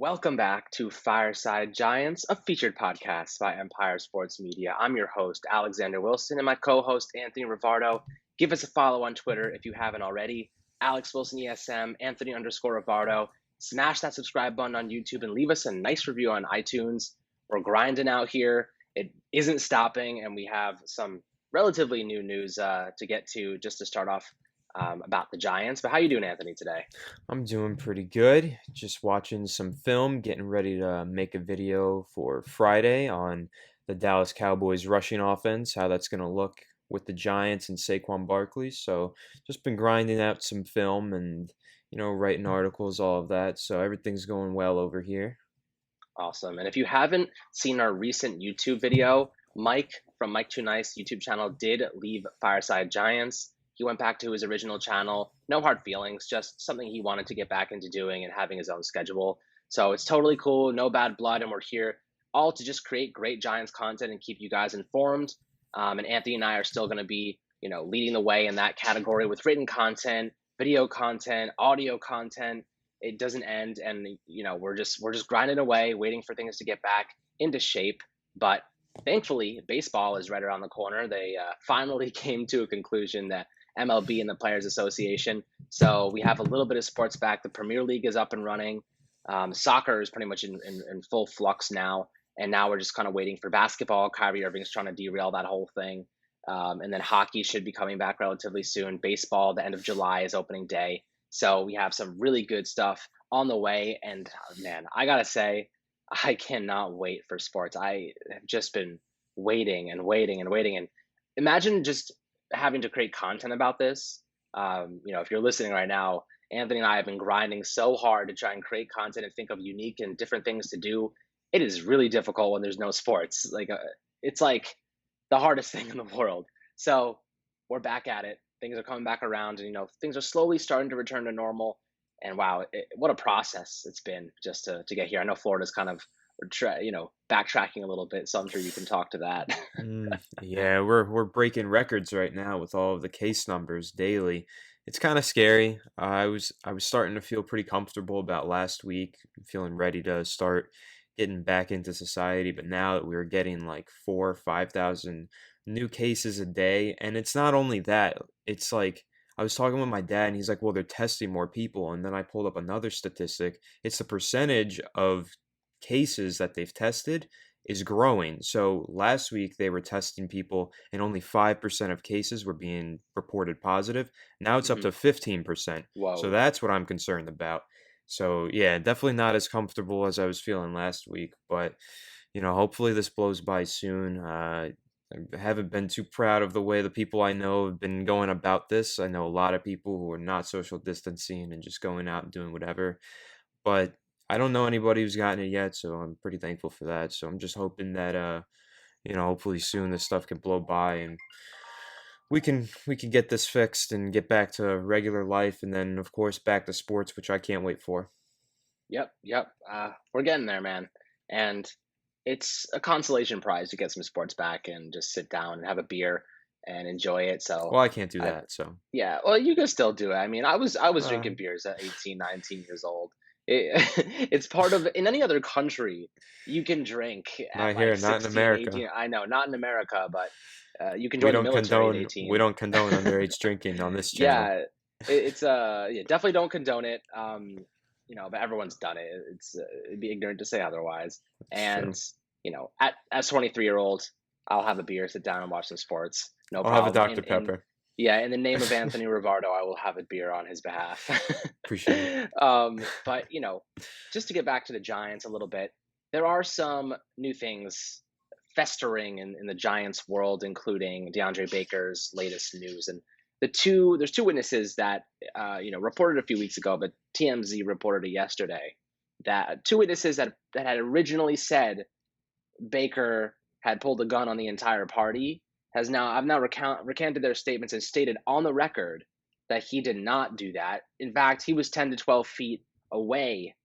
Welcome back to Fireside Giants, a featured podcast by Empire Sports Media. I'm your host, Alexander Wilson, and my co host, Anthony Rivardo. Give us a follow on Twitter if you haven't already. Alex Wilson ESM, Anthony underscore Rivardo. Smash that subscribe button on YouTube and leave us a nice review on iTunes. We're grinding out here. It isn't stopping, and we have some relatively new news to get to just to start off about the Giants. But how you doing, Anthony, today? I'm doing pretty good. Just watching some film, getting ready to make a video for Friday on the Dallas Cowboys rushing offense, how that's going to look with the Giants and Saquon Barkley. So just been grinding out some film and, writing articles, all of that. So everything's going well over here. Awesome. And if you haven't seen our recent YouTube video, Mike from Mike Too Nice YouTube channel did leave Fireside Giants. He went back to his original channel. No hard feelings, just something he wanted to get back into doing and having his own schedule. So it's totally cool, no bad blood, and we're here all to just create great Giants content and keep you guys informed. And Anthony and I are still going to be, leading the way in that category with written content, video content, audio content. It doesn't end, and we're just grinding away, waiting for things to get back into shape. But thankfully, baseball is right around the corner. They finally came to a conclusion that MLB and the Players Association. So we have a little bit of sports back. The Premier League is up and running. Soccer is pretty much in full flux now. And now we're just kind of waiting for basketball. Kyrie Irving's trying to derail that whole thing. And then hockey should be coming back relatively soon. Baseball, the end of July is opening day. So we have some really good stuff on the way. And man, I got to say, I cannot wait for sports. I have just been waiting and waiting and waiting. And imagine just having to create content about this. If you're listening right now, Anthony and I have been grinding so hard to try and create content and think of unique and different things to do. It is really difficult when there's no sports. It's like the hardest thing in the world. So we're back at it. Things are coming back around, and things are slowly starting to return to normal. And wow, what a process it's been just to get here. I know Florida's kind of backtracking a little bit, so I'm sure you can talk to that. Yeah, we're breaking records right now with all of the case numbers daily. It's kind of scary. I was starting to feel pretty comfortable about last week, feeling ready to start getting back into society. But now that we were getting like 4 or 5 thousand new cases a day, and it's not only that, it's like I was talking with my dad, and he's like, "Well, they're testing more people." And then I pulled up another statistic. It's the percentage of cases that they've tested is growing. So last week they were testing people and only 5% of cases were being reported positive. Now it's up Hmm. to 15%. So Whoa. that's what I'm concerned about. So yeah, definitely not as comfortable as I was feeling last week, but hopefully this blows by soon. I haven't been too proud of the way the people I know have been going about this. I know a lot of people who are not social distancing and just going out and doing whatever. But I don't know anybody who's gotten it yet, so I'm pretty thankful for that. So I'm just hoping that hopefully soon this stuff can blow by and we can get this fixed and get back to regular life, and then of course back to sports, which I can't wait for. Yep. We're getting there, man. And it's a consolation prize to get some sports back and just sit down and have a beer and enjoy it. So, Well, I can't do I, that, so yeah, well, you can still do it. I mean, I was uh, drinking beers at 18, 19 years old. It's part of in any other country you can drink at not like here, not in 16, America. 18. I know, not in America, but you can We join the don't military at condone we 18. don't condone underage drinking on this channel. Yeah, it's yeah, definitely don't condone it. But everyone's done it. It'd be ignorant to say otherwise. It's true. And at as 23-year-old, I'll have a beer, sit down, and watch some sports. No I'll have a problem. Dr. In Pepper. Yeah, in the name of Anthony Rivardo, I will have a beer on his behalf. Appreciate it. But just to get back to the Giants a little bit, there are some new things festering in the Giants world, including DeAndre Baker's latest news. And there's two witnesses that reported a few weeks ago, but TMZ reported it yesterday. That two witnesses that had originally said Baker had pulled a gun on the entire party have now recanted their statements and stated on the record that he did not do that. In fact, he was 10 to 12 feet away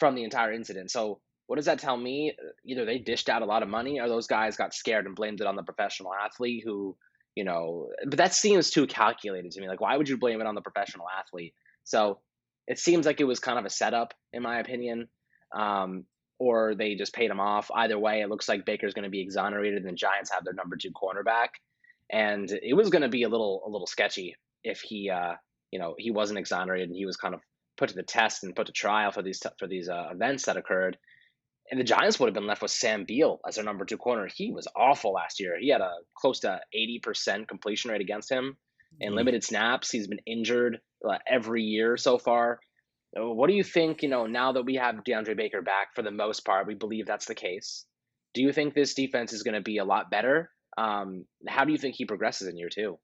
from the entire incident. So what does that tell me? Either they dished out a lot of money, or those guys got scared and blamed it on the professional athlete who, but that seems too calculated to me. Like, why would you blame it on the professional athlete? So it seems like it was kind of a setup, in my opinion. um, or they just paid him off. Either way, it looks like Baker's going to be exonerated, and the Giants have their number two cornerback. And it was going to be a little sketchy if he wasn't exonerated and he was kind of put to the test and put to trial for these events that occurred. And the Giants would have been left with Sam Beal as their number two corner. He was awful last year. He had a close to 80% completion rate against him in Eek. limited snaps. He's been injured every year so far. What do you think, now that we have DeAndre Baker back for the most part, we believe that's the case. Do you think this defense is going to be a lot better? How do you think he progresses in year two?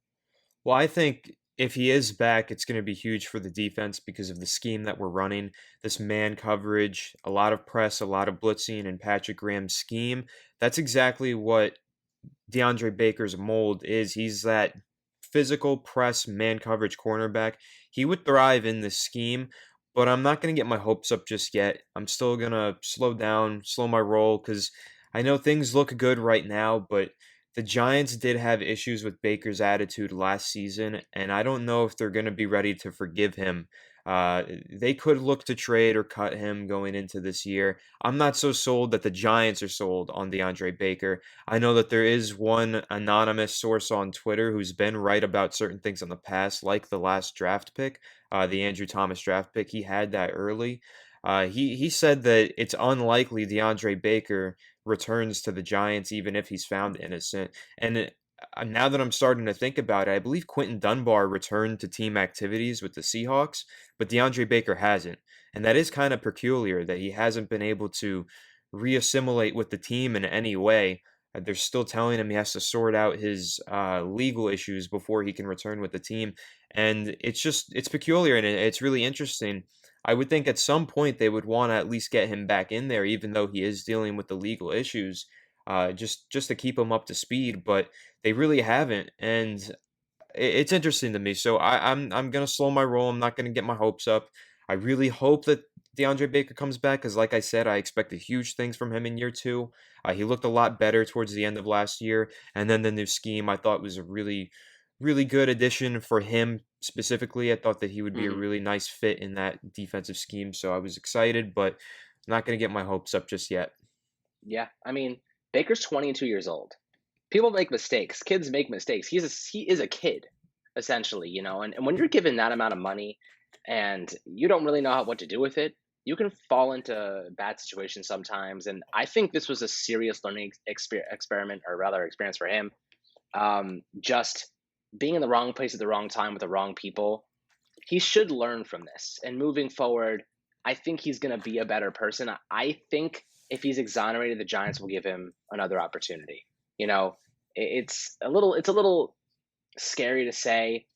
Well, I think if he is back, it's going to be huge for the defense because of the scheme that we're running. This man coverage, a lot of press, a lot of blitzing, and Patrick Graham's scheme. That's exactly what DeAndre Baker's mold is. He's that physical press man coverage cornerback. He would thrive in this scheme, but I'm not going to get my hopes up just yet. I'm still going to slow down, slow my roll because I know things look good right now, but the Giants did have issues with Baker's attitude last season, and I don't know if they're going to be ready to forgive him. They could look to trade or cut him going into this year. I'm not so sold that the Giants are sold on DeAndre Baker. I know that there is one anonymous source on Twitter who's been right about certain things in the past, like the last draft pick, the Andrew Thomas draft pick. He had that early. He said that it's unlikely DeAndre Baker returns to the Giants, even if he's found innocent. And now that I'm starting to think about it, I believe Quentin Dunbar returned to team activities with the Seahawks, but DeAndre Baker hasn't. And that is kind of peculiar that he hasn't been able to reassimilate with the team in any way. They're still telling him he has to sort out his legal issues before he can return with the team. And it's peculiar and it's really interesting. I would think at some point they would want to at least get him back in there, even though he is dealing with the legal issues, just to keep him up to speed. But they really haven't, and it's interesting to me. So I'm gonna slow my roll. I'm not gonna get my hopes up. I really hope that DeAndre Baker comes back because, like I said, I expected huge things from him in year two. He looked a lot better towards the end of last year, and then the new scheme I thought was a really, really good addition for him specifically. I thought that he would be a Hmm. really nice fit in that defensive scheme, so I was excited, but I'm not gonna get my hopes up just yet. Yeah, I mean, Baker's 22 years old. People make mistakes. Kids make mistakes. He is a kid, essentially, and when you're given that amount of money and you don't really know what to do with it, you can fall into bad situations sometimes. And I think this was a serious learning experiment, or rather, experience for him. Just being in the wrong place at the wrong time with the wrong people. He should learn from this. And moving forward, I think he's going to be a better person. I think if he's exonerated, the Giants will give him another opportunity. You know, it's a little scary to say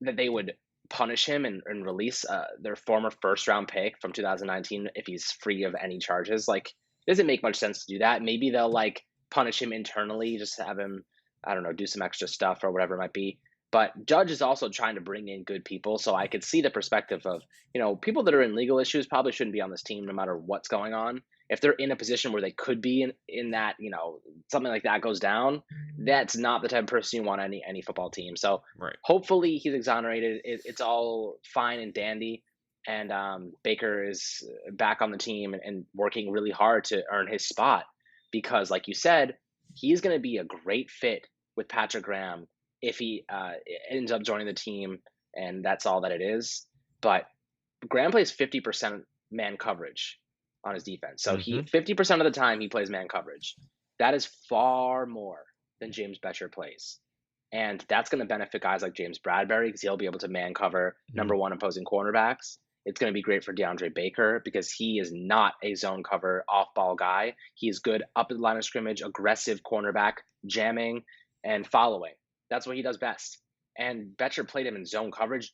that they would punish him and release their former first round pick from 2019 if he's free of any charges. Like, it doesn't make much sense to do that. Maybe they'll like punish him internally, just to have him, I don't know, do some extra stuff or whatever it might be. But Judge is also trying to bring in good people, so I could see the perspective of, people that are in legal issues probably shouldn't be on this team no matter what's going on. If they're in a position where they could be in that, something like that goes down, that's not the type of person you want on any football team. So Right. hopefully he's exonerated. It's all fine and dandy, and Baker is back on the team and working really hard to earn his spot because, like you said, he's going to be a great fit with Patrick Graham if he ends up joining the team, and that's all that it is. But Graham plays 50% man coverage on his defense, so he Mm-hmm. 50% of the time he plays man coverage. That is far more than James Betcher plays. And that's going to benefit guys like James Bradbury because he'll be able to man cover number one opposing cornerbacks. It's going to be great for DeAndre Baker because he is not a zone cover off ball guy. He is good up at the line of scrimmage, aggressive cornerback, jamming and following. That's what he does best. And Betcher played him in zone coverage.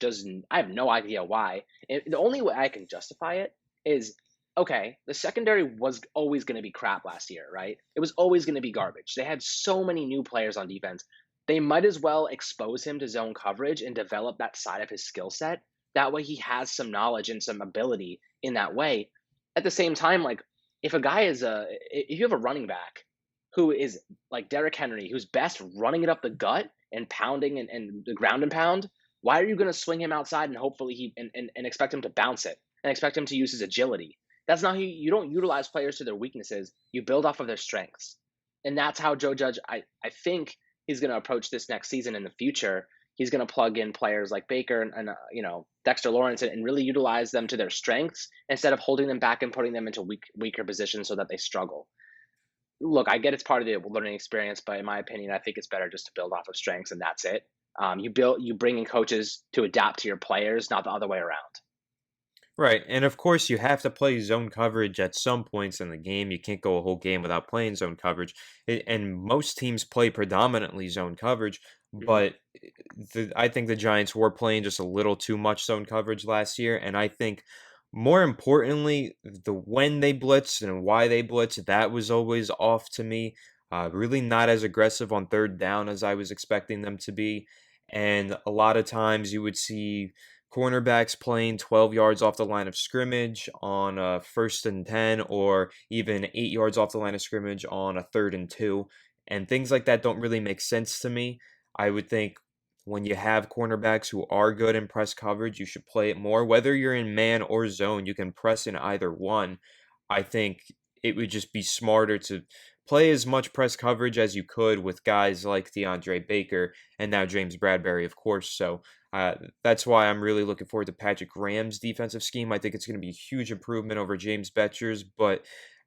I have no idea why. The only way I can justify it is, okay, the secondary was always going to be crap last year, right? It was always going to be garbage. They had so many new players on defense. They might as well expose him to zone coverage and develop that side of his skill set. That way he has some knowledge and some ability in that way. At the same time, like, if you have a running back who is like Derrick Henry, who's best running it up the gut and pounding and the ground and pound, why are you going to swing him outside and hopefully and expect him to bounce it and expect him to use his agility? That's not how you don't utilize players to their weaknesses. You build off of their strengths. And that's how Joe Judge, I think he's going to approach this next season in the future. He's going to plug in players like Baker and Dexter Lawrence and really utilize them to their strengths instead of holding them back and putting them into weaker positions so that they struggle. Look, I get it's part of the learning experience, but in my opinion, I think it's better just to build off of strengths and that's it. You bring in coaches to adapt to your players, not the other way around. Right, and of course you have to play zone coverage at some points in the game. You can't go a whole game without playing zone coverage. And most teams play predominantly zone coverage, Hmm. but I think the Giants were playing just a little too much zone coverage last year, and I think more importantly, the when they blitzed and why they blitzed, that was always off to me. Really not as aggressive on third down as I was expecting them to be. And a lot of times you would see cornerbacks playing 12 yards off the line of scrimmage on a first and 10, or even 8 yards off the line of scrimmage on a third and two. And things like that don't really make sense to me. I would think when you have cornerbacks who are good in press coverage, you should play it more. Whether you're in man or zone, you can press in either one. I think it would just be smarter to play as much press coverage as you could with guys like DeAndre Baker and now James Bradbury, of course. So that's why I'm really looking forward to Patrick Graham's defensive scheme. I think it's going to be a huge improvement over James Betcher's, but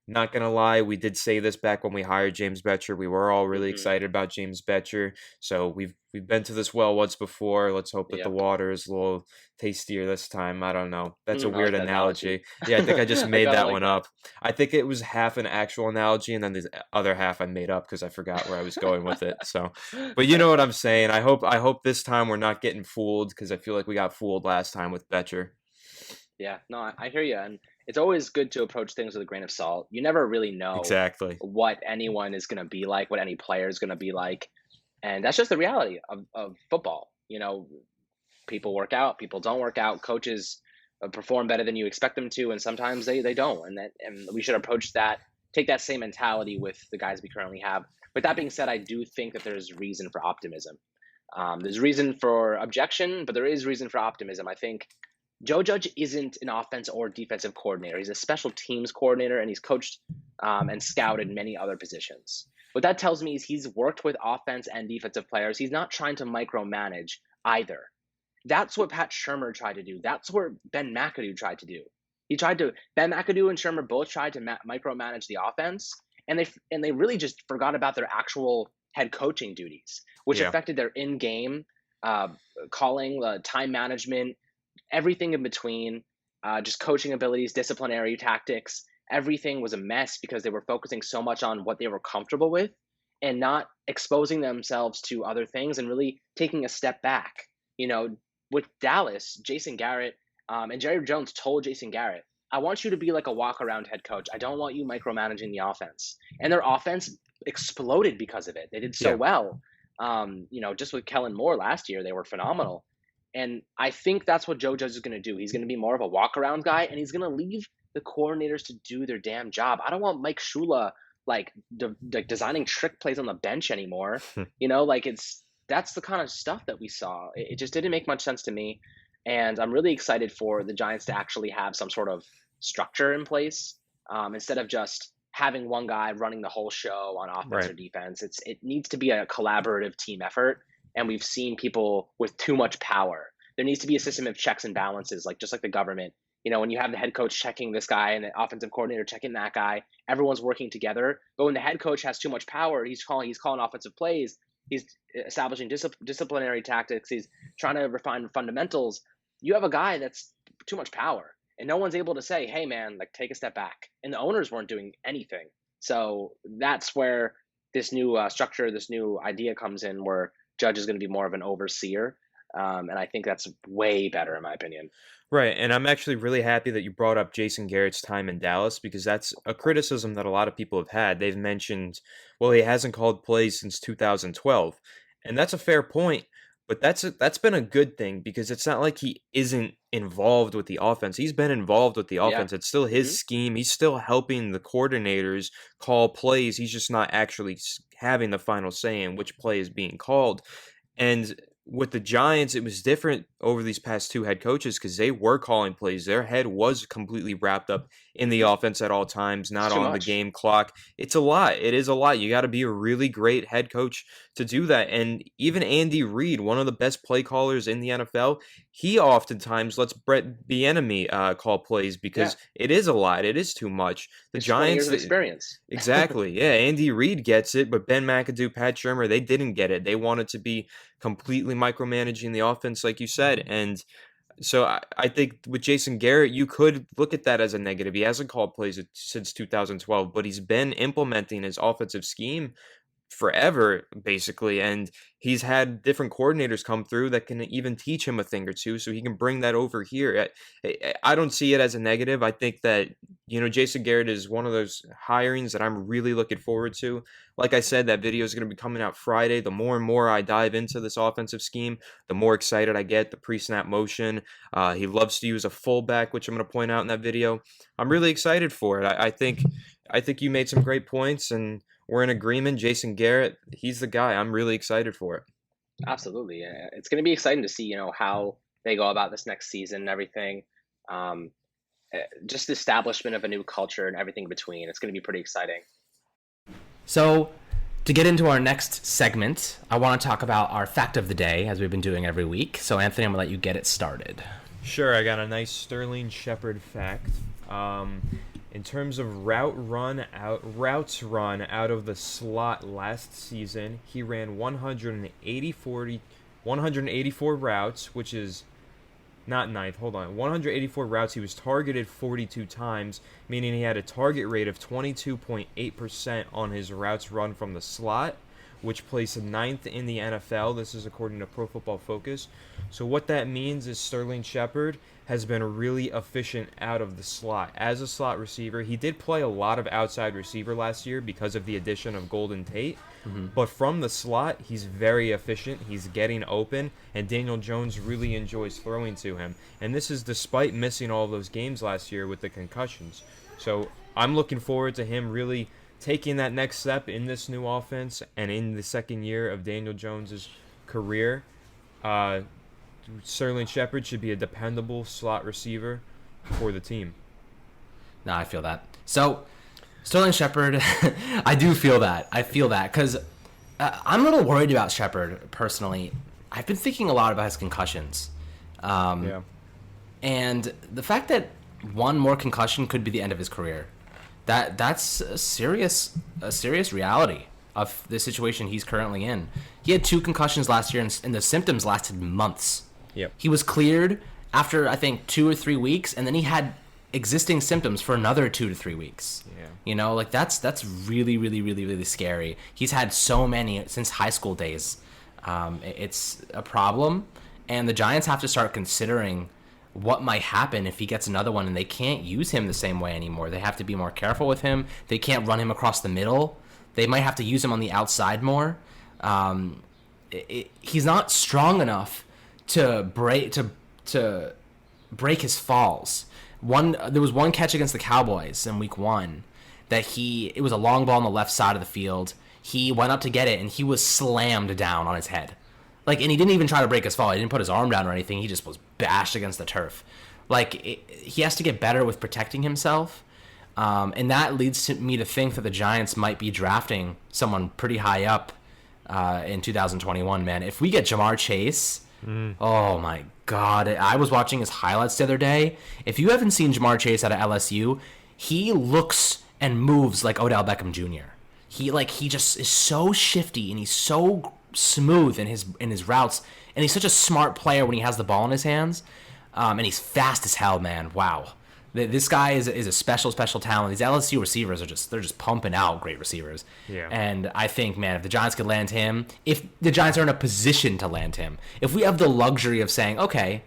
not gonna lie, we did say this back when we hired James Betcher. We were all really Hmm. excited about James Betcher. So we've been to this well once before. Let's hope that the Yep. water is a little tastier this time. I don't know. That's a I like weird that analogy. analogy. Yeah, I think I just I made kind of that like one that. up. I think it was half an actual analogy, and then the other half I made up because I forgot where I was going with it. So, but you know what I'm saying. I hope this time we're not getting fooled because I feel like we got fooled last time with Betcher. Yeah, no, I hear you, and it's always good to approach things with a grain of salt. You never really know Exactly. what anyone is going to be like, what any player is going to be like, and that's just the reality of football. People work out, people don't work out, coaches perform better than you expect them to, and sometimes they don't, and we should approach that, take that same mentality with the guys we currently have. With that being said, I do think that there's reason for optimism. There's reason for objection, but there is reason for optimism. I think Joe Judge isn't an offense or defensive coordinator. He's a special teams coordinator, and he's coached and scouted many other positions. What that tells me is he's worked with offense and defensive players. He's not trying to micromanage either. That's what Pat Shermer tried to do. That's what Ben McAdoo tried to do. Ben McAdoo and Shermer both tried to micromanage the offense, and they really just forgot about their actual head coaching duties, which Yeah. affected their in-game uh, calling, time management, everything in between, just coaching abilities, disciplinary tactics. Everything was a mess because they were focusing so much on what they were comfortable with and not exposing themselves to other things and really taking a step back. You know, with Dallas, Jason Garrett and Jerry Jones told Jason Garrett, I want you to be like a walk around head coach. I don't want you micromanaging the offense. And their offense exploded because of it. They did so Yeah. well. Just with Kellen Moore last year, they were phenomenal. And I think that's what Joe Judge is going to do. He's going to be more of a walk around guy, and he's going to leave the coordinators to do their damn job. I don't want Mike Shula like designing trick plays on the bench anymore. That's the kind of stuff that we saw. It just didn't make much sense to me, and I'm really excited for the Giants to actually have some sort of structure in place instead of just having one guy running the whole show on offense Right. or defense. It needs to be a collaborative team effort, and we've seen people with too much power. There needs to be a system of checks and balances, like just like the government. When you have the head coach checking this guy and the offensive coordinator checking that guy, everyone's working together. But when the head coach has too much power, he's calling offensive plays, he's establishing disciplinary tactics, he's trying to refine fundamentals. You have a guy that's too much power, and no one's able to say, "Hey, man, like take a step back." And the owners weren't doing anything. So that's where this new structure, this new idea comes in, where Judge is going to be more of an overseer, and I think that's way better in my opinion. Right, and I'm actually really happy that you brought up Jason Garrett's time in Dallas because that's a criticism that a lot of people have had. They've mentioned, well, he hasn't called plays since 2012, and that's a fair point. But that's been a good thing because it's not like he isn't involved with the offense. He's been involved with the Yeah. offense. It's still his Hmm. scheme. He's still helping the coordinators call plays. He's just not actually having the final say in which play is being called. And with the Giants, it was different over these past two head coaches because they were calling plays. Their head was completely wrapped up in the offense at all times, It's not too on the much. game clock. It's a lot. It is a lot. You got to be a really great head coach to do that. And even Andy Reid, one of the best play callers in the NFL, he oftentimes lets Brett Bieniemy call plays Yeah, because it is a lot. It is too much. The it's 20 years Giants, of experience. exactly. Yeah, Andy Reid gets it, but Ben McAdoo, Pat Shermer, they didn't get it. They wanted to be completely micromanaging the offense, like you said. And so I think with Jason Garrett, you could look at that as a negative. He hasn't called plays since 2012, but he's been implementing his offensive scheme forever, basically. And he's had different coordinators come through that can even teach him a thing or two so he can bring that over here. I don't see it as a negative. I think that, Jason Garrett is one of those hirings that I'm really looking forward to. Like I said, that video is going to be coming out Friday. The more and more I dive into this offensive scheme, the more excited I get. The pre-snap motion. He loves to use a fullback, which I'm going to point out in that video. I'm really excited for it. I think you made some great points, and we're in agreement. Jason Garrett, he's the guy. I'm really excited for it. Absolutely. Yeah. It's going to be exciting to see, how they go about this next season and everything. Um, just the establishment of a new culture and everything in between. It's going to be pretty exciting. So, to get into our next segment, I want to talk about our fact of the day, as we've been doing every week. So, Anthony, I'm going to let you get it started. Sure, I got a nice Sterling Shepard fact. In terms of routes run out of the slot last season, he ran 184 routes, which is not ninth. Hold on, 184 routes. He was targeted 42 times, meaning he had a target rate of 22.8% on his routes run from the slot, which placed ninth in the NFL. This is according to Pro Football Focus. So what that means is Sterling Shepard has been really efficient out of the slot. As a slot receiver, he did play a lot of outside receiver last year because of the addition of Golden Tate. But from the slot, he's very efficient. He's getting open, and Daniel Jones really enjoys throwing to him. And this is despite missing all those games last year with the concussions. So I'm looking forward to him really taking that next step in this new offense and in the second year of Daniel Jones's career. Sterling Shepard should be a dependable slot receiver for the team. No, I feel that. So, Sterling Shepard, I do feel that. I feel that because I'm a little worried about Shepard personally. I've been thinking a lot about his concussions. Yeah. And the fact that one more concussion could be the end of his career. That's a serious reality of the situation he's currently in. He had 2 concussions last year, and the symptoms lasted months. Yep. He was cleared after, I think, 2 or 3 weeks, and then he had existing symptoms for another 2 to 3 weeks. Yeah. That's really, really, really, really scary. He's had so many since high school days. It's a problem, and the Giants have to start considering what might happen if he gets another one, and they can't use him the same way anymore. They have to be more careful with him. They can't run him across the middle. They might have to use him on the outside more. He's not strong enough to break his falls. There was one catch against the Cowboys in week 1 that it was a long ball on the left side of the field. He went up to get it, and he was slammed down on his head. And he didn't even try to break his fall. He didn't put his arm down or anything. He just was bashed against the turf. He has to get better with protecting himself. And that leads me to think that the Giants might be drafting someone pretty high up in 2021, man. If we get Jamar Chase, oh my God. I was watching his highlights the other day. If you haven't seen Jamar Chase out of LSU, he looks and moves like Odell Beckham Jr. He just is so shifty, and he's so smooth in his routes, and he's such a smart player when he has the ball in his hands, and he's fast as hell, man. Wow, this guy is a special talent. These LSU receivers they're just pumping out great receivers. Yeah. And I think, man, if the Giants could land him, if the Giants are in a position to land him, if we have the luxury of saying, okay,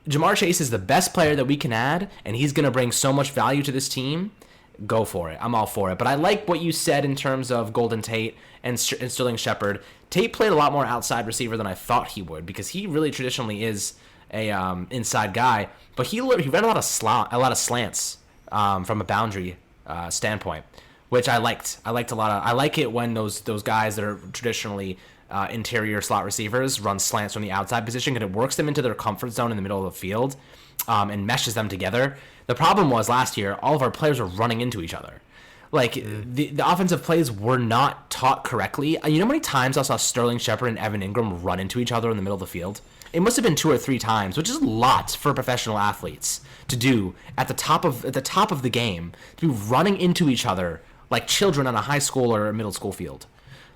Jamar Chase is the best player that we can add, and he's going to bring so much value to this team, go for it. I'm all for it. But I like what you said in terms of Golden Tate and Sterling Shepard. Tate played a lot more outside receiver than I thought he would, because he really traditionally is a inside guy. But he ran a lot of slants from a boundary standpoint, which I liked. I liked a lot. I like it when those guys that are traditionally interior slot receivers, run slants from the outside position, and it works them into their comfort zone in the middle of the field and meshes them together. The problem was last year, all of our players were running into each other. Like, the offensive plays were not taught correctly. You know how many times I saw Sterling Shepard and Evan Ingram run into each other in the middle of the field? It must have been 2 or 3 times, which is a lot for professional athletes to do at the top of the game, to be running into each other like children on a high school or a middle school field.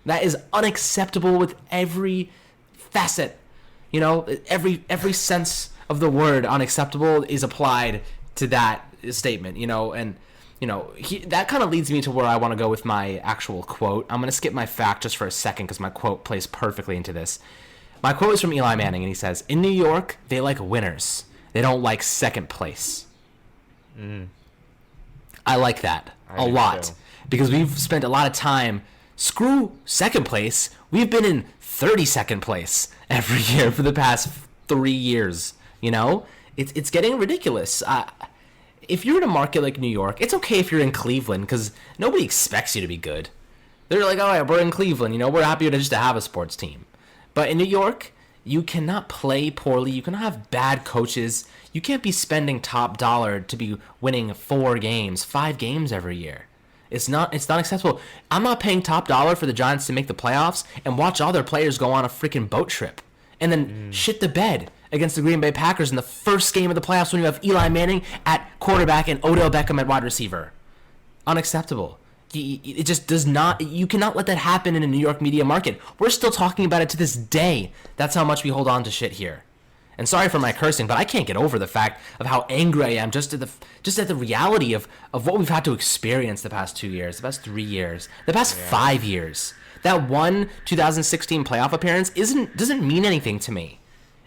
That is unacceptable with every facet. You know, every sense of the word unacceptable is applied to that statement, you know, and that kind of leads me to where I want to go with my actual quote. I'm going to skip my fact just for a second because my quote plays perfectly into this. My quote is from Eli Manning, and he says, "In New York, they like winners. They don't like second place." I like that a lot because we've spent a lot of time, screw second place, we've been in 32nd place every year for the past 3 years, you know? It's getting ridiculous. If you're in a market like New York, it's okay if you're in Cleveland because nobody expects you to be good. They're like, all right, we're in Cleveland. You know, we're happy to have a sports team. But in New York, you cannot play poorly. You cannot have bad coaches. You can't be spending top dollar to be winning 4 games, 5 games every year. It's not acceptable. I'm not paying top dollar for the Giants to make the playoffs and watch all their players go on a freaking boat trip and then shit the bed against the Green Bay Packers in the first game of the playoffs when you have Eli Manning at quarterback and Odell Beckham at wide receiver. Unacceptable. It just does not. You cannot let that happen in a New York media market. We're still talking about it to this day. That's how much we hold on to shit here. And sorry for my cursing, but I can't get over the fact of how angry I am just at the reality of what we've had to experience the past 2 years, the past 3 years, the past 5 years. That one 2016 playoff appearance doesn't mean anything to me.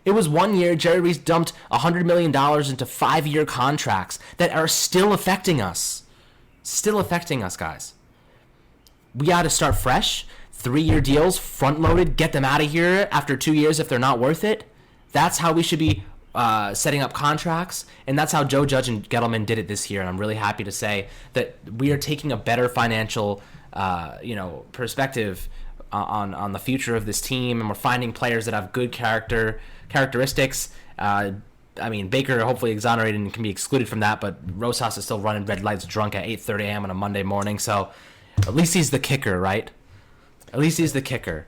It was 1 year. Jerry Reese dumped $100 million into 5-year contracts that are still affecting us. Still affecting us, guys. We got to start fresh. 3-year deals, front-loaded, get them out of here after 2 years if they're not worth it. That's how we should be setting up contracts, and that's how Joe Judge and Gettleman did it this year. And I'm really happy to say that we are taking a better financial, perspective on the future of this team, and we're finding players that have good characteristics. Baker hopefully exonerated and can be excluded from that, but Rosas is still running red lights drunk at 8:30 a.m. on a Monday morning, so at least he's the kicker, right? At least he's the kicker.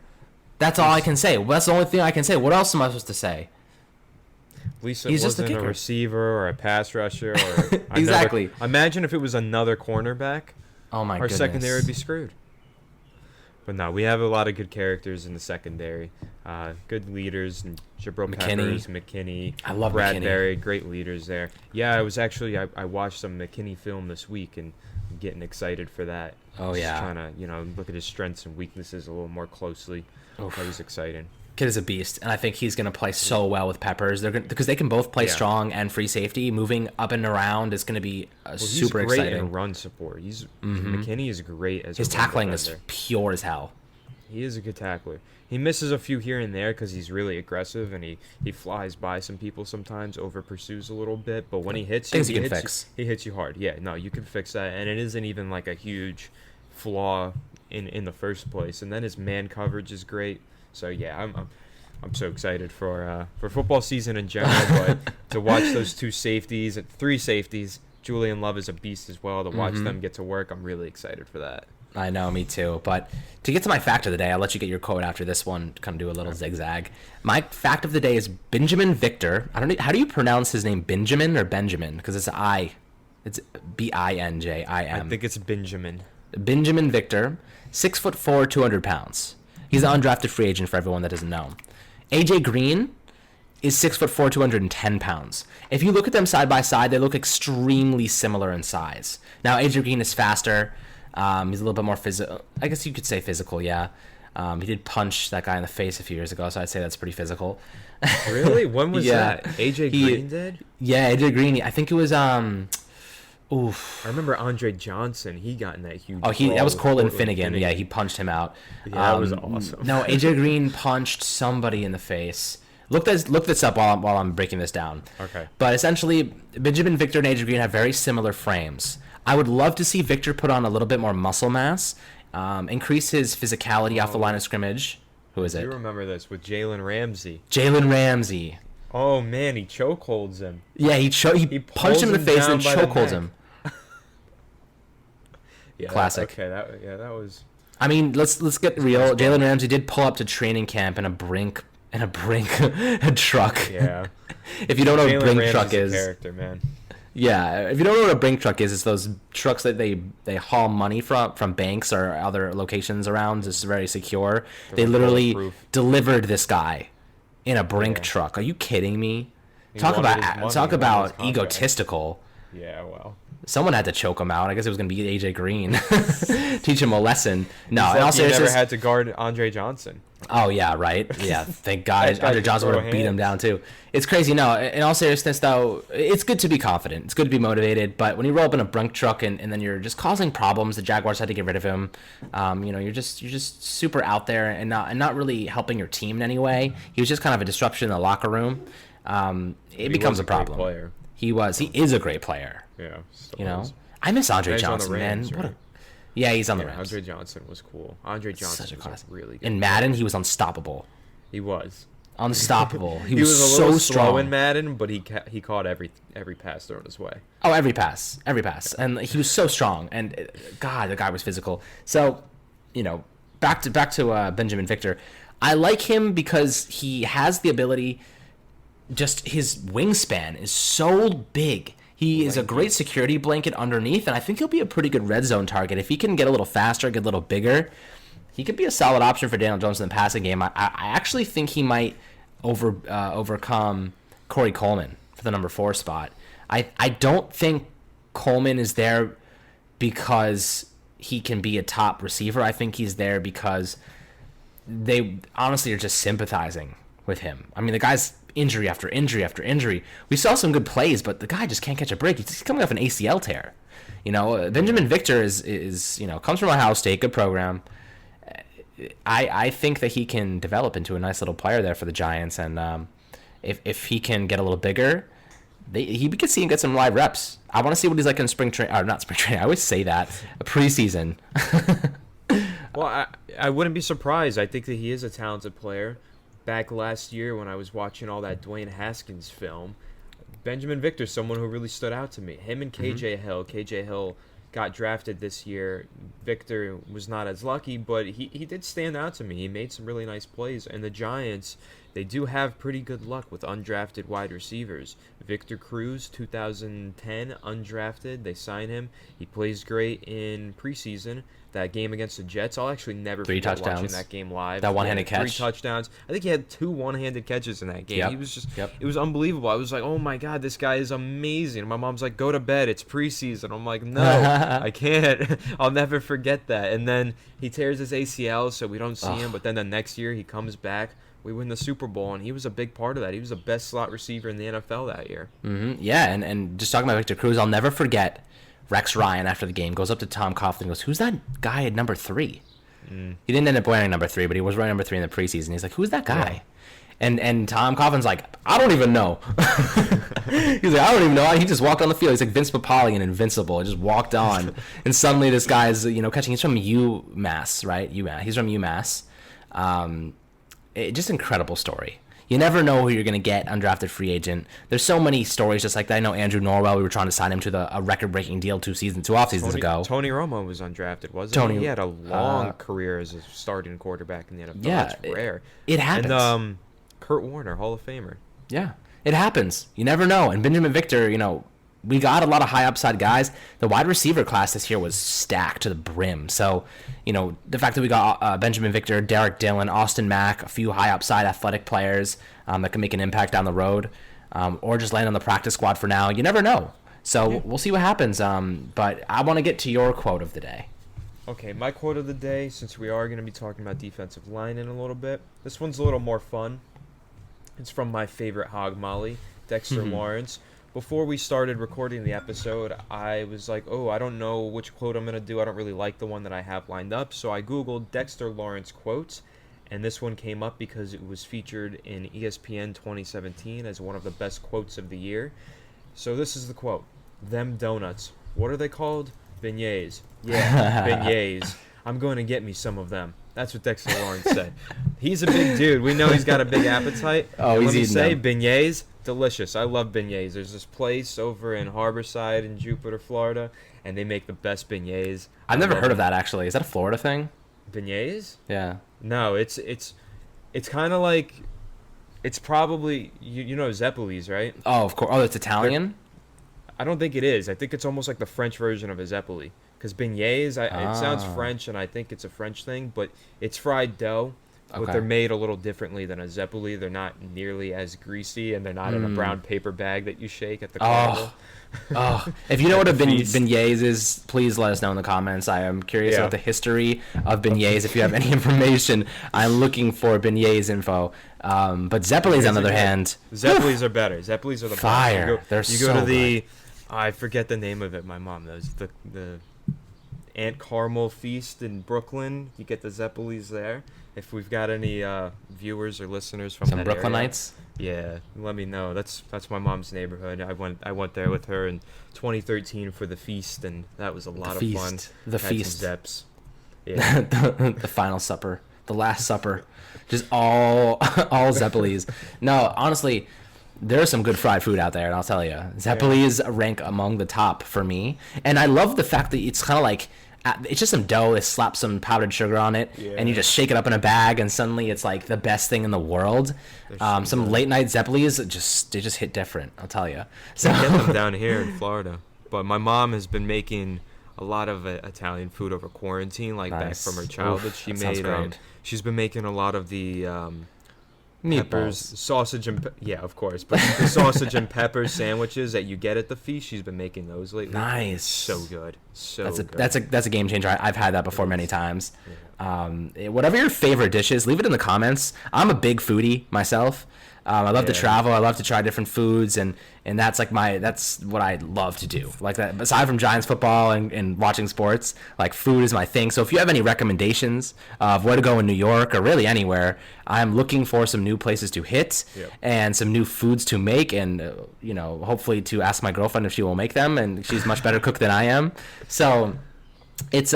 That's all I can say. That's the only thing I can say. What else am I supposed to say? At least it wasn't a receiver or a pass rusher. Or exactly. Imagine if it was another cornerback. Oh, my goodness. Our secondary would be screwed. But no, we have a lot of good characters in the secondary. Good leaders. Jabril Peppers, McKinney. I love Bradbury, McKinney. Great leaders there. Yeah, I watched some McKinney film this week and I'm getting excited for that. Oh, yeah. Just trying to, look at his strengths and weaknesses a little more closely. Oof. That was exciting. Kid is a beast, and I think he's going to play so well with Peppers. Because they can both play strong and free safety. Moving up and around is going to be super exciting. He's great in run support. McKinney is great as his tackling is pure as hell. He is a good tackler. He misses a few here and there because he's really aggressive and he flies by some people sometimes, over pursues a little bit. But when he hits you, he hits you hard. Yeah, no, you can fix that, and it isn't even like a huge flaw in the first place. And then his man coverage is great. So yeah, I'm so excited for football season in general, but to watch those 3 safeties. Julian Love is a beast as well. To watch them get to work, I'm really excited for that. I know, me too. But to get to my fact of the day, I'll let you get your quote after this one. Kind of do a little zigzag. My fact of the day is Benjamin Victor. I don't know, how do you pronounce his name? Benjamin or Benjamin? Because it's It's Binjim. I think it's Benjamin. Benjamin Victor, 6'4", 200 pounds. He's an undrafted free agent for everyone that doesn't know. AJ Green is 6'4", 210 pounds. If you look at them side by side, they look extremely similar in size. Now, AJ Green is faster. He's a little bit more physical. I guess you could say physical, yeah. He did punch that guy in the face a few years ago, so I'd say that's pretty physical. Really? When was that? AJ Green did? Yeah, AJ Green. I think it was I remember Andre Johnson. He got in that huge. Oh, that was Cortland Finnegan. Yeah, he punched him out. Yeah, that was awesome. No, AJ Green punched somebody in the face. Look this up while I'm breaking this down. Okay. But essentially, Benjamin Victor and AJ Green have very similar frames. I would love to see Victor put on a little bit more muscle mass, increase his physicality off the line of scrimmage. Who is I it? do remember this with Jalen Ramsey. Jalen Ramsey. Oh man, he chokeholds him. Yeah, he punched him in the face and chokeholds him. Yeah, Classic. Okay, that was. I mean, let's get real. Jalen Ramsey did pull up to training camp in a brink truck. Yeah. If you don't know what a Jalen brink Ramsey's truck a is, character, man. yeah. If you don't know what a brink truck is, it's those trucks that they haul money from banks or other locations around. It's very secure. They literally bulletproof. delivered this guy in a brink Yeah. truck. Are you kidding me? He Talk wanted his about money, he wanted his contract. egotistical. Yeah, well. Someone had to choke him out. I guess it was going to be AJ Green. Teach him a lesson. No, He's in all lucky he never seriousness. had to guard Andre Johnson. Oh, yeah, right. Yeah, thank God. That guy Andre can Johnson would throw have beat him hands. down, too. It's crazy. No, in all seriousness, though, it's good to be confident. It's good to be motivated. But when you roll up in a brunk truck and then you're just causing problems, the Jaguars had to get rid of him. You're just super out there and not really helping your team in any way. He was just kind of a disruption in the locker room. It becomes a problem. Player. He is a great player. Yeah. I miss Andre He's on the Johnson, Rams, man. right? Yeah, he's on the Yeah, Rams. Andre Johnson was cool. Andre Johnson Such a was class. really good. In Madden, he was unstoppable. He was. Unstoppable. He He was was a so little slow strong. in Madden, but he caught every pass thrown his way. Oh, every pass, and he was so strong. And God, the guy was physical. So, back to Benjamin Victor. I like him because he has the ability. Just his wingspan is so big. He is a great security blanket underneath, and I think he'll be a pretty good red zone target if he can get a little faster, get a little bigger. He could be a solid option for Daniel Jones in the passing game. I actually think he might overcome Corey Coleman for the number 4 spot. I don't think Coleman is there because he can be a top receiver. I think he's there because they honestly are just sympathizing with him. I mean, the guy's injury after injury after injury. We saw some good plays, but the guy just can't catch a break. He's coming off an ACL tear. Benjamin Victor is comes from Ohio State, good program. I think that he can develop into a nice little player there for the Giants, and if he can get a little bigger, we could see him get some live reps. I want to see what he's like in spring training, or not spring training. I always say that, a preseason. Well, I wouldn't be surprised. I think that he is a talented player. Back last year when I was watching all that Dwayne Haskins film, Benjamin Victor, someone who really stood out to me. Him and KJ Hill. KJ Hill got drafted this year. Victor was not as lucky, but he did stand out to me. He made some really nice plays. And the Giants, they do have pretty good luck with undrafted wide receivers. Victor Cruz, 2010, undrafted. They signed him. He plays great in preseason. That game against the Jets, I'll actually never forget watching that game live. That one-handed catch. 3 touchdowns. I think he had 2 one-handed catches in that game. Yep. He was just, Yep. It was unbelievable. I was like, oh my God, this guy is amazing. My mom's like, go to bed. It's preseason. I'm like, no, I can't. I'll never forget that. And then he tears his ACL, so we don't see him. But then the next year he comes back. We win the Super Bowl, and he was a big part of that. He was the best slot receiver in the NFL that year. Mm-hmm. Yeah, and just talking about Victor Cruz, I'll never forget Rex Ryan after the game goes up to Tom Coughlin and goes, "Who's that guy at number 3?" He didn't end up wearing number 3, but he was wearing number 3 in the preseason. He's like, "Who's that guy?" Yeah. And Tom Coughlin's like, "I don't even know." He's like, "I don't even know." He just walked on the field. He's like Vince Papale in Invincible. He just walked on, and suddenly this guy's catching. He's from UMass, right? UMass. He's from UMass. Just incredible story. You never know who you're going to get, undrafted free agent. There's so many stories just like that. I know Andrew Norwell, we were trying to sign him to a record-breaking deal 2 off seasons ago. Tony Romo was undrafted, wasn't he? He had a long career as a starting quarterback in the NFL. Yeah, That's rare. It happens. And Kurt Warner, Hall of Famer. Yeah, it happens. You never know. And Benjamin Victor, we got a lot of high upside guys. The wide receiver class this year was stacked to the brim. So, the fact that we got Benjamin Victor, Derek Dillon, Austin Mack, a few high upside athletic players that can make an impact down the road, or just land on the practice squad for now. You never know. So we'll see what happens. But I want to get to your quote of the day. Okay, my quote of the day, since we are going to be talking about defensive line in a little bit, this one's a little more fun. It's from my favorite hog molly, Dexter Lawrence. Before we started recording the episode, I was like, I don't know which quote I'm going to do. I don't really like the one that I have lined up. So I Googled Dexter Lawrence quotes, and this one came up because it was featured in ESPN 2017 as one of the best quotes of the year. So this is the quote. "Them donuts. What are they called? Beignets. Yeah, beignets. I'm going to get me some of them. That's what Dexter Lawrence said. He's a big dude. We know he's got a big appetite. Oh, and he's let me eating say, them. beignets, delicious. I love beignets. There's this place over in Harborside in Jupiter, Florida, and they make the best beignets. I've I never love heard of them. that actually. Is that a Florida thing? Beignets? Yeah. No, it's kind of like, it's probably, you know Zeppelis, right? Oh, of course. Oh, it's Italian. I don't think it is. I think it's almost like the French version of a Zeppeli. Because beignets, it sounds Ah. French, and I think it's a French thing, but it's fried dough, but Okay. they're made a little differently than a Zeppeli. They're not nearly as greasy, and they're not in a brown paper bag that you shake at the carnival. Oh, if you know what a Feast. beignets is, please let us know in the comments. I am curious Yeah. about the history of beignets. If you have any information, I'm looking for beignets info. But Zeppelis, on the other hand, Zeppelis are better. Zeppelis are the Fire. best. They're You go so to the, I forget the name of it. My mom knows the Aunt Carmel Feast in Brooklyn. You get the Zeppelis there. If we've got any viewers or listeners from some that area, Brooklynites. yeah, let me know. That's my mom's neighborhood. I went there with her in 2013 for the feast, and that was a lot of fun. The Had feast. some Zeps. Yeah. The final supper, the last supper, just all Zeppelis. No, honestly, there's some good fried food out there, and I'll tell you, Zeppelis rank among the top for me. And I love the fact that it's kind of like it's just some dough. They slap some powdered sugar on it, and you just shake it up in a bag, and suddenly it's like the best thing in the world. so Some good. late night Zeppelis, they just hit different. I'll tell you. So Get them down here in Florida. But my mom has been making a lot of Italian food over quarantine, like back Nice. from her childhood. Oof, She that sounds made great. she's been making a lot of the peppers, meatballs. sausage and yeah, of course, but the sausage and pepper sandwiches that you get at the feast, she's been making those lately. Nice. So good. So That's a good. that's a game changer. I've had that before many times. Whatever your favorite dish is, leave it in the comments. I'm a big foodie myself. I love to Yeah. travel. I love to try different foods, and that's like that's what I love to do. Like that, aside from Giants football and watching sports, like food is my thing. So if you have any recommendations of where to go in New York or really anywhere, I'm looking for some new places to hit Yep. and some new foods to make, and hopefully to ask my girlfriend if she will make them, and she's a much better cook than I am. So it's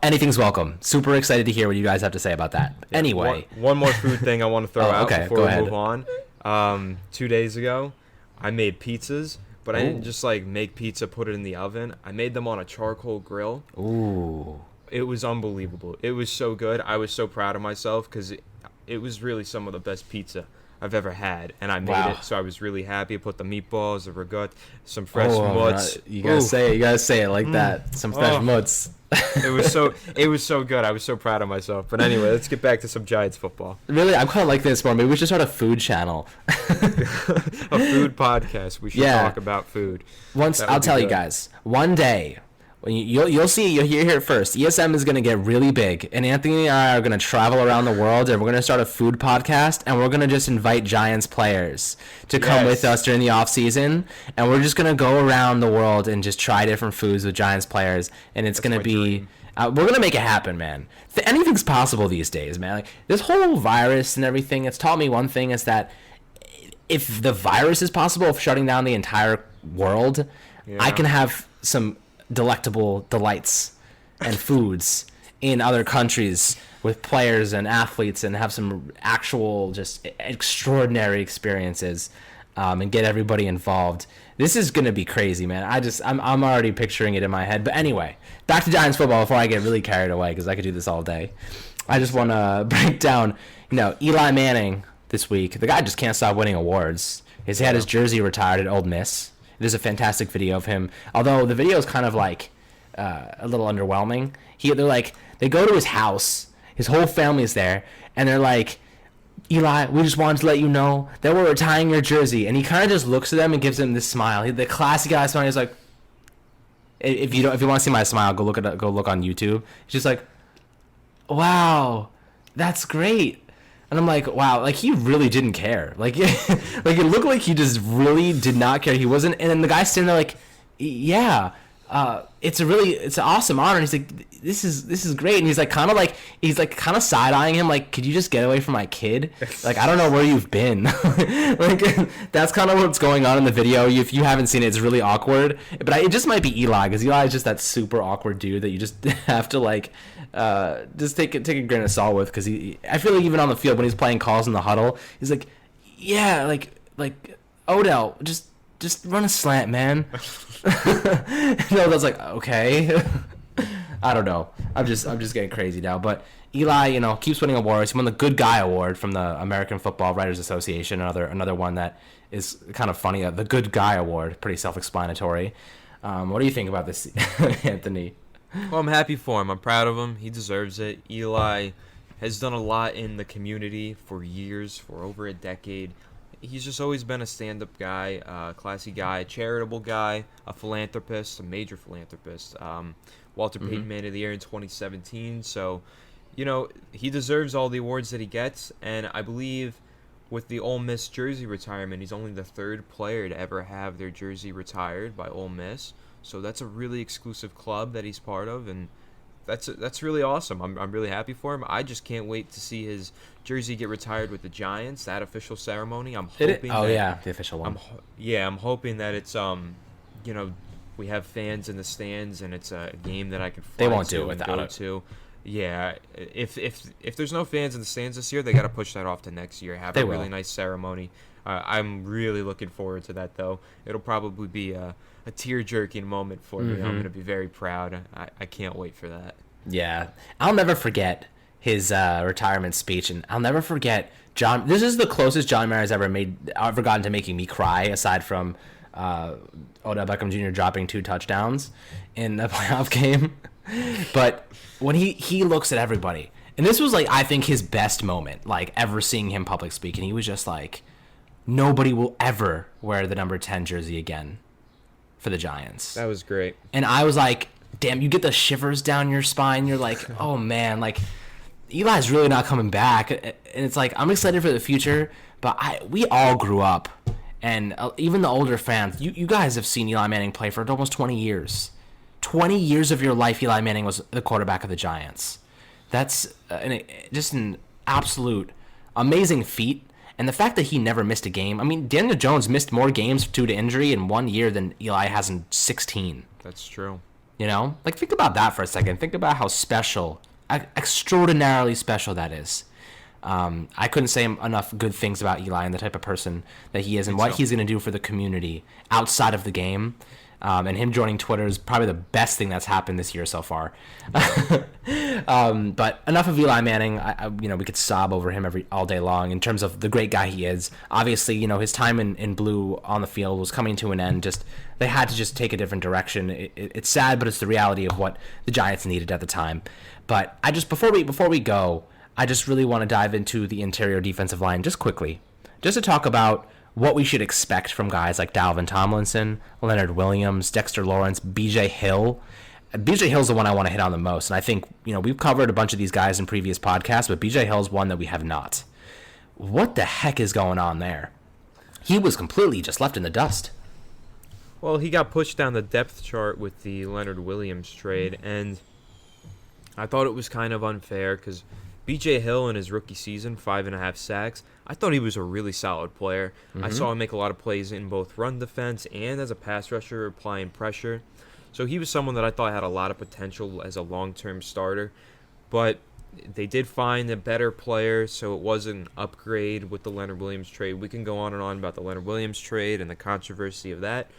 anything's welcome. Super excited to hear what you guys have to say about that. Anyway, One more food thing I want to throw Oh, out okay, before go we ahead. move on. 2 days ago, I made pizzas, but I Ooh. didn't just like make pizza, put it in the oven. I made them on a charcoal grill. ooh, It was unbelievable. It was so good. I was so proud of myself because it was really some of the best pizza I've ever had, and I made Wow. it, so I was really happy. I put the meatballs, the ragout, some fresh mutts. You gotta Ooh. say it. You gotta say it like that. Some fresh Oh. mutts. It was so good. I was so proud of myself. But anyway, let's get back to some Giants football. Really, I'm kind of like this more. Maybe we should start a food channel. A food podcast. We should Yeah. talk about food. Once That would I'll be tell you good. guys, one day, when you'll see, you'll hear it first. ESM is gonna get really big, and Anthony and I are gonna travel around the world, and we're gonna start a food podcast, and we're gonna just invite Giants players to come Yes. with us during the off season, and we're just gonna go around the world and just try different foods with Giants players, and it's gonna my be. dream. We're gonna make it happen, man. Anything's possible these days, man. Like this whole virus and everything. It's taught me one thing: is that if the virus is possible of shutting down the entire world, I Yeah. can have some delectable delights and foods in other countries with players and athletes and have some actual just extraordinary experiences and get everybody involved. This is going to be crazy, man. I'm already picturing it in my head. But anyway, back to Giants football before I get really carried away because I could do this all day. I just want to break down, Eli Manning this week. The guy just can't stop winning awards. He's had his jersey retired at Old Miss. There's a fantastic video of him, although the video is kind of like a little underwhelming. They go to his house, his whole family is there, and they're like, Eli, we just wanted to let you know that we're retiring your jersey. And he kind of just looks at them and gives them this smile. The classic Eli smile. He's like, if you want to see my smile, go look on YouTube. He's just like, wow, that's great. And I'm like, wow, like he really didn't care. Like, like it looked like he just really did not care. He wasn't. And then the guy standing there like, yeah, it's an awesome honor. And he's like, this is great. And he's like kind of side eyeing him, like, could you just get away from my kid? Like, I don't know where you've been. Like, that's kind of what's going on in the video. If you haven't seen it, it's really awkward. But it just might be Eli, because Eli is just that super awkward dude that you just have to like just take a grain of salt with, because I feel like even on the field when he's playing calls in the huddle, he's like, yeah, like Odell, just run a slant, man. No, that's like, okay. I don't know. I'm just getting crazy now. But Eli, keeps winning awards. He won the Good Guy Award from the American Football Writers Association. Another one that is kind of funny. The Good Guy Award, pretty self-explanatory. What do you think about this, Anthony? Well, I'm happy for him. I'm proud of him. He deserves it. Eli has done a lot in the community for years, for over a decade. He's just always been a stand-up guy, classy guy, charitable guy, a philanthropist, a major philanthropist. Walter Payton Man of the Year in 2017. So, he deserves all the awards that he gets. And I believe with the Ole Miss jersey retirement, he's only the third player to ever have their jersey retired by Ole Miss. So that's a really exclusive club that he's part of, and that's really awesome. I'm really happy for him. I just can't wait to see his jersey get retired with the Giants. That official ceremony. I'm hoping. The official one. I'm hoping that it's we have fans in the stands and it's a game that I can fly they won't to do it and without go it. to. Yeah, if there's no fans in the stands this year, they got to push that off to next year. Have a really nice ceremony. I'm really looking forward to that, though. It'll probably be a tear-jerking moment for me. I'm going to be very proud. I can't wait for that. Yeah. I'll never forget his retirement speech, and I'll never forget John. This is the closest John Mara's ever gotten to making me cry, aside from Odell Beckham Jr. dropping 2 touchdowns in the playoff game. But when he looks at everybody, and this was like, I think, his best moment, like, ever seeing him public speak, and he was just like, nobody will ever wear the number 10 jersey again for the Giants. That was great. And I was like, damn, you get the shivers down your spine. You're like, oh man, like, Eli's really not coming back. And it's like, I'm excited for the future, but we all grew up, and even the older fans, you guys have seen Eli Manning play for almost 20 years. 20 years of your life, Eli Manning was the quarterback of the Giants. That's just an absolute amazing feat. And the fact that he never missed a game. I mean, Daniel Jones missed more games due to injury in 1 year than Eli has in 16. That's true. Like, think about that for a second. Think about how special, extraordinarily special that is. I couldn't say enough good things about Eli and the type of person that he is and what he's going to do for the community outside of the game. And him joining Twitter is probably the best thing that's happened this year so far. But enough of Eli Manning. We could sob over him all day long in terms of the great guy he is. Obviously, his time in blue on the field was coming to an end. They had to just take a different direction. It's sad, but it's the reality of what the Giants needed at the time. But before we go, I just really want to dive into the interior defensive line just quickly, just to talk about what we should expect from guys like Dalvin Tomlinson, Leonard Williams, Dexter Lawrence, B.J. Hill. B.J. Hill's the one I want to hit on the most, and I think we've covered a bunch of these guys in previous podcasts, but B.J. Hill's one that we have not. What the heck is going on there? He was completely just left in the dust. Well, he got pushed down the depth chart with the Leonard Williams trade, and I thought it was kind of unfair because B.J. Hill in his rookie season, 5.5 sacks, I thought he was a really solid player. I saw him make a lot of plays in both run defense and as a pass rusher, applying pressure. So he was someone that I thought had a lot of potential as a long-term starter. But they did find a better player, so it was an upgrade with the Leonard Williams trade. We can go on and on about the Leonard Williams trade and the controversy of that,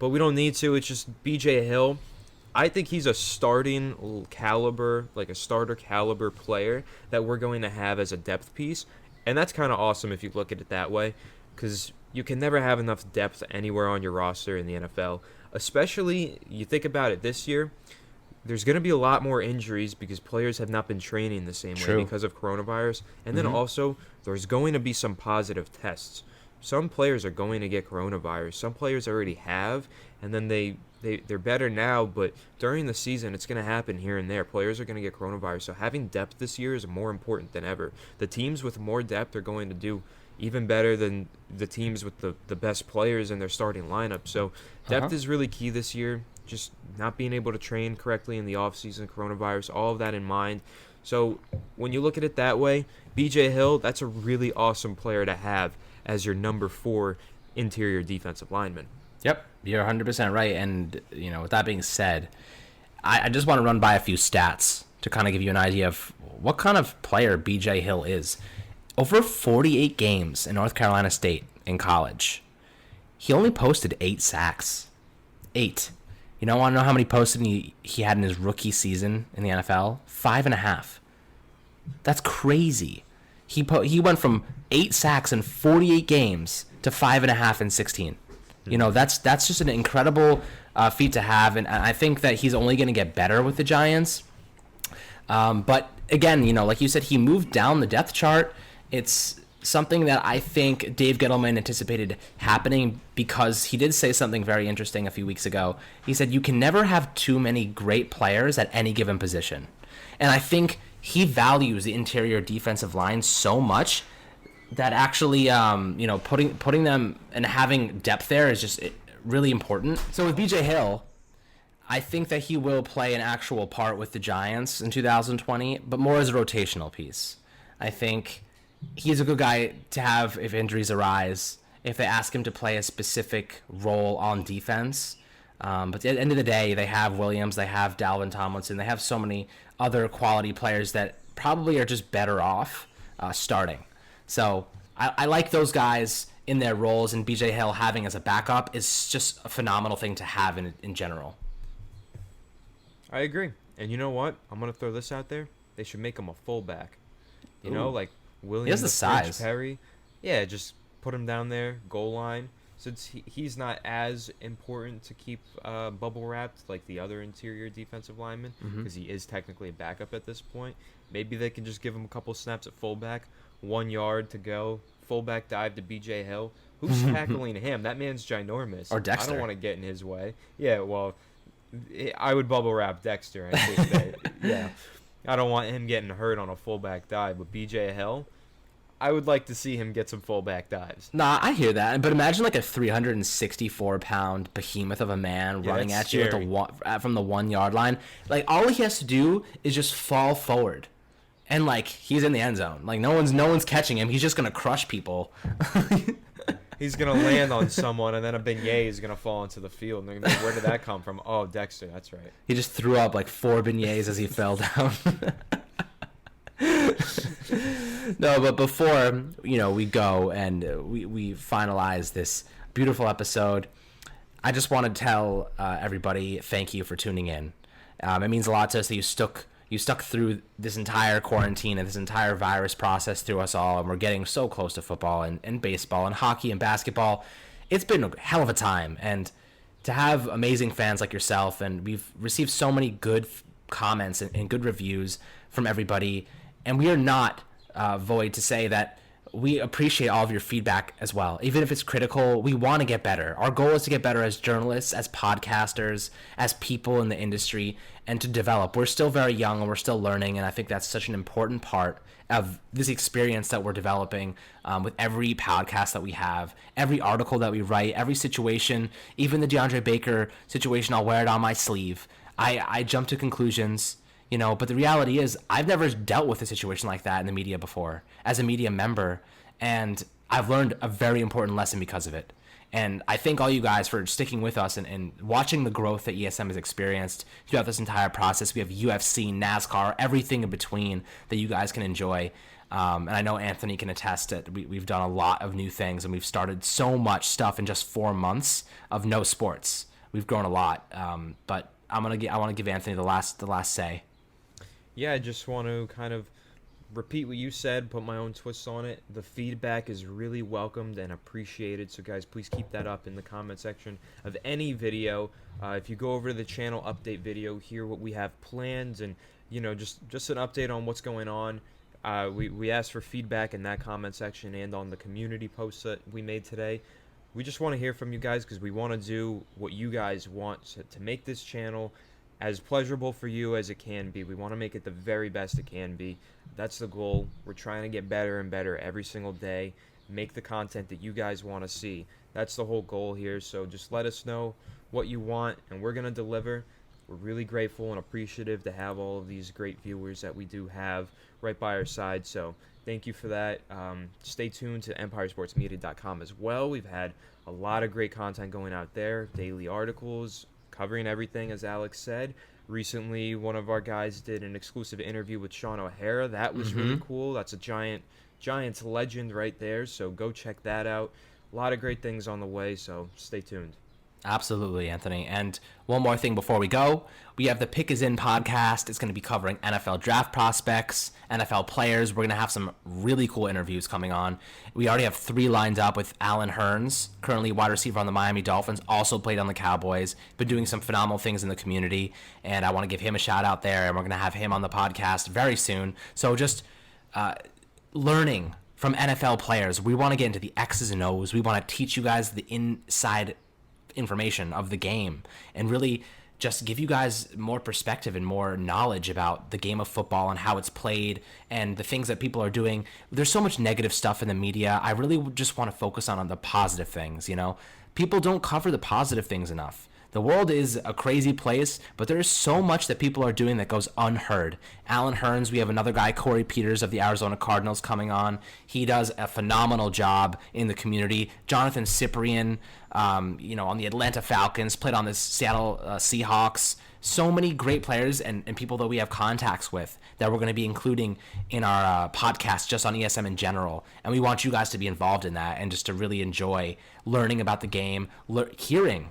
but we don't need to. It's just B.J. Hill. I think he's a starting caliber, like a starter caliber player that we're going to have as a depth piece. And that's kind of awesome if you look at it that way, because you can never have enough depth anywhere on your roster in the NFL. Especially, you think about it this year, there's going to be a lot more injuries because players have not been training the same way because of coronavirus. And then also, there's going to be some positive tests. Some players are going to get coronavirus. Some players already have, and then they're better now, but during the season, it's going to happen here and there. Players are going to get coronavirus, so having depth this year is more important than ever. The teams with more depth are going to do even better than the teams with the best players in their starting lineup. So depth is really key this year. Just not being able to train correctly in the offseason, coronavirus, all of that in mind. So when you look at it that way, B.J. Hill, that's a really awesome player to have as your number 4 interior defensive lineman. Yep, you're 100% right. And, with that being said, I just want to run by a few stats to kind of give you an idea of what kind of player B.J. Hill is. Over 48 games in North Carolina State in college, he only posted 8 sacks. 8. Want to know how many posted he had in his rookie season in the NFL? 5.5. That's crazy. He went from 8 sacks in 48 games to 5.5 in 16. That's just an incredible feat to have, and I think that he's only going to get better with the Giants. But again, like you said, he moved down the depth chart. It's something that I think Dave Gettleman anticipated happening because he did say something very interesting a few weeks ago. He said, you can never have too many great players at any given position. And I think he values the interior defensive line so much that actually, putting them and having depth there is just really important. So with B.J. Hill, I think that he will play an actual part with the Giants in 2020, but more as a rotational piece. I think he's a good guy to have if injuries arise, if they ask him to play a specific role on defense. But at the end of the day, they have Williams, they have Dalvin Tomlinson, they have so many other quality players that probably are just better off starting. So I like those guys in their roles, and B.J. Hill having as a backup is just a phenomenal thing to have in general. I agree. And you know what? I'm going to throw this out there. They should make him a fullback. Like Williams, he has the size. Perry. Yeah, just put him down there, goal line. Since he's not as important to keep bubble wrapped like the other interior defensive linemen, because he is technically a backup at this point, maybe they can just give him a couple snaps at fullback, 1 yard to go, fullback dive to B.J. Hill. Who's tackling him? That man's ginormous. Or Dexter. I don't want to get in his way. Yeah, well, I would bubble wrap Dexter in case they, yeah. I don't want him getting hurt on a fullback dive, but B.J. Hill, I would like to see him get some fullback dives. Nah, I hear that, but imagine like a 364-pound behemoth of a man running at you from the 1 yard line. Like all he has to do is just fall forward, and like he's in the end zone. Like no one's catching him. He's just gonna crush people. He's going to land on someone, and then a beignet is going to fall into the field. And they're going to be, where did that come from? Oh, Dexter, that's right. He just threw up like 4 beignets as he fell down. No, but before, we go and we finalize this beautiful episode, I just want to tell everybody thank you for tuning in. It means a lot to us that you stuck through this entire quarantine and this entire virus process through us all, and we're getting so close to football and baseball and hockey and basketball. It's been a hell of a time, and to have amazing fans like yourself, and we've received so many good comments and good reviews from everybody, and we are not void to say that we appreciate all of your feedback as well. Even if it's critical, we want to get better. Our goal is to get better as journalists, as podcasters, as people in the industry, and to develop. We're still very young and we're still learning, and I think that's such an important part of this experience that we're developing with every podcast that we have, every article that we write, every situation, even the DeAndre Baker situation, I'll wear it on my sleeve. I jump to conclusions, but the reality is I've never dealt with a situation like that in the media before as a media member, and I've learned a very important lesson because of it. And I thank all you guys for sticking with us and watching the growth that ESM has experienced throughout this entire process. We have UFC, NASCAR, everything in between that you guys can enjoy. And I know Anthony can attest that we've done a lot of new things, and we've started so much stuff in just 4 months of no sports. We've grown a lot. But I want to give Anthony the last say. Yeah, I just want to kind of repeat what you said, put my own twist on it. The feedback is really welcomed and appreciated, so guys, please keep that up in the comment section of any video. If you go over to the channel update video, hear what we have planned, and just an update on what's going on. We asked for feedback in that comment section and on the community posts that we made today. We just want to hear from you guys because we want to do what you guys want to make this channel as pleasurable for you as it can be. We want to make it the very best it can be. That's the goal. We're trying to get better and better every single day, make the content that you guys want to see. That's the whole goal here. So just let us know what you want, and we're going to deliver. We're really grateful and appreciative to have all of these great viewers that we do have right by our side. So thank you for that. Stay tuned to empiresportsmedia.com as well. We've had a lot of great content going out there, daily articles covering everything, as Alex said. Recently, one of our guys did an exclusive interview with Sean O'Hara. That was really cool. That's a Giants legend right there, so go check that out. A lot of great things on the way, so stay tuned. Absolutely, Anthony. And one more thing before we go. We have the Pick Is In podcast. It's going to be covering NFL draft prospects, NFL players. We're going to have some really cool interviews coming on. We already have 3 lined up with Alan Hearns, currently wide receiver on the Miami Dolphins, also played on the Cowboys, been doing some phenomenal things in the community, and I want to give him a shout out there, and we're going to have him on the podcast very soon. So just learning from NFL players. We want to get into the X's and O's. We want to teach you guys the inside information of the game and really just give you guys more perspective and more knowledge about the game of football and how it's played and the things that people are doing. There's so much negative stuff in the media. I really just want to focus on the positive things. People don't cover the positive things enough. The world is a crazy place, but there is so much that people are doing that goes unheard. Alan Hearns, we have another guy, Corey Peters of the Arizona Cardinals, coming on. He does a phenomenal job in the community. Jonathan Cyprian, on the Atlanta Falcons, played on the Seattle Seahawks. So many great players and people that we have contacts with that we're going to be including in our podcast just on ESM in general. And we want you guys to be involved in that and just to really enjoy learning about the game, hearing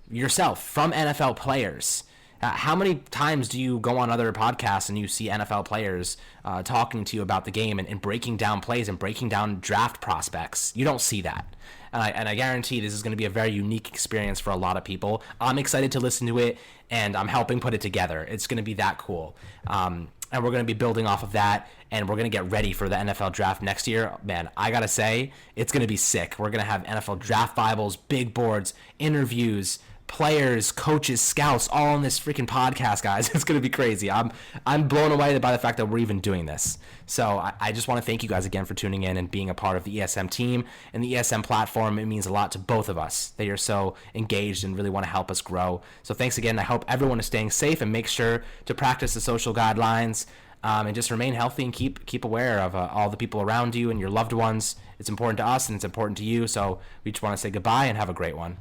yourself from NFL players. How many times do you go on other podcasts and you see NFL players talking to you about the game and breaking down plays and breaking down draft prospects? You don't see that. And I guarantee this is going to be a very unique experience for a lot of people. I'm excited to listen to it, and I'm helping put it together. It's going to be that cool. And we're going to be building off of that, and we're going to get ready for the NFL draft next year. Man, I got to say, it's going to be sick. We're going to have NFL draft Bibles, big boards, interviews, players, coaches, scouts, all on this freaking podcast, guys. It's going to be crazy. I'm blown away by the fact that we're even doing this. So I just want to thank you guys again for tuning in and being a part of the ESM team and the ESM platform. It means a lot to both of us that you're so engaged and really want to help us grow. So thanks again. I hope everyone is staying safe and make sure to practice the social guidelines and just remain healthy and keep aware of all the people around you and your loved ones. It's important to us and it's important to you. So we just want to say goodbye and have a great one.